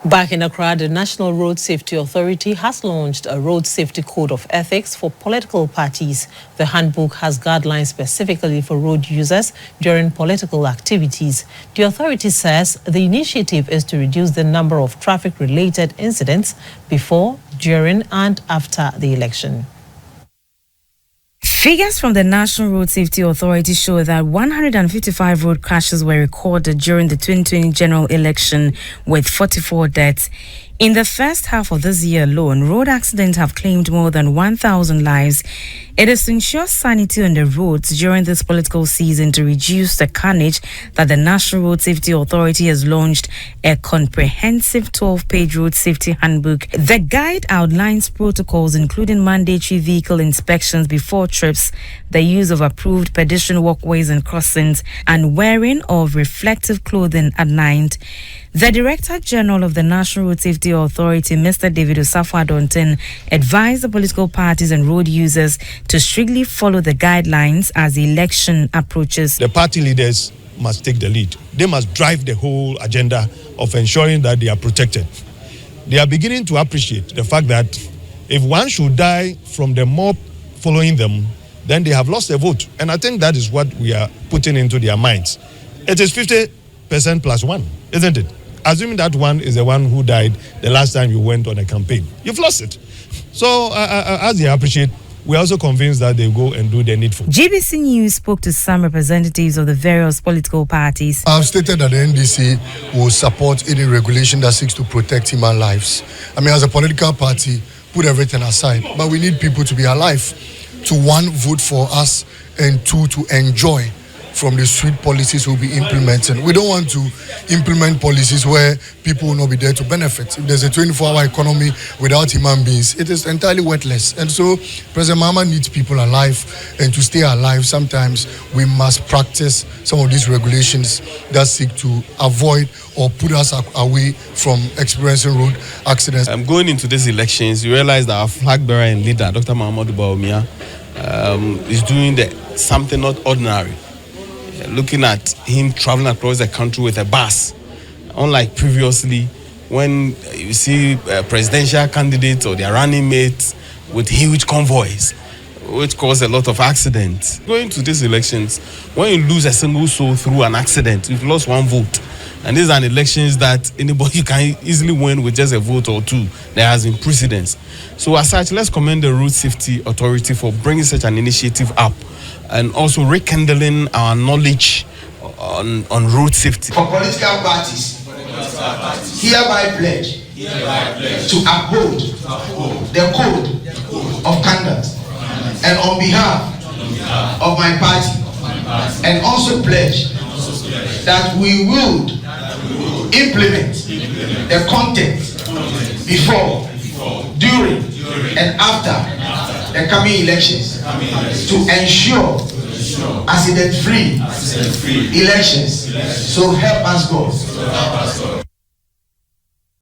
Back in Accra, the National Road Safety Authority has launched a road safety code of ethics for political parties. The handbook has guidelines specifically for road users during political activities. The authority says the initiative is to reduce the number of traffic-related incidents before, during, and after the election. Figures from the National Road Safety Authority show that 155 road crashes were recorded during the 2020 general election, with 44 deaths. In the first half of this year alone, road accidents have claimed more than 1,000 lives. It is to ensure sanity on the roads during this political season to reduce the carnage that the National Road Safety Authority has launched a comprehensive 12-page road safety handbook. The guide outlines protocols including mandatory vehicle inspections before trips, the use of approved pedestrian walkways and crossings, and wearing of reflective clothing at night. The Director General of the National Road Safety Authority, Mr. David Osafo-Adontin, advised the political parties and road users to strictly follow the guidelines as the election approaches. The party leaders must take the lead. They must drive the whole agenda of ensuring that they are protected. They are beginning to appreciate the fact that if one should die from the mob following them, then they have lost a vote. And I think that is what we are putting into their minds. It is 50% plus one, isn't it? Assuming that one is the one who died the last time you went on a campaign, you've lost it. So as they appreciate, we're also convinced that they go and do the needful. GBC News spoke to some representatives of the various political parties. I've stated that the NDC will support any regulation that seeks to protect human lives. I mean, as a political party, put everything aside, but we need people to be alive, to one, vote for us, and two, to enjoy from the sweet policies we'll be implementing. We don't want to implement policies where people will not be there to benefit. If there's a 24-hour economy without human beings, it is entirely worthless. And so President Mahama needs people alive, and to stay alive, sometimes we must practice some of these regulations that seek to avoid or put us away from experiencing road accidents. Going into these elections, you realize that our flag bearer and leader, Dr. Mahamudu Bawumia, is doing something not ordinary. Looking at him traveling across the country with a bus, unlike previously when you see presidential candidates or their running mates with huge convoys, which cause a lot of accidents. Going to these elections, when you lose a single soul through an accident, you've lost one vote. And these are elections that anybody can easily win with just a vote or two. There has been precedence. So as such, let's commend the Road Safety Authority for bringing such an initiative up and also rekindling our knowledge on road safety. For political parties, hereby pledge to uphold the code of conduct, and on behalf of my party, and also pledge that we will implement the content before, during, and after the coming elections to ensure accident-free elections. So help us God.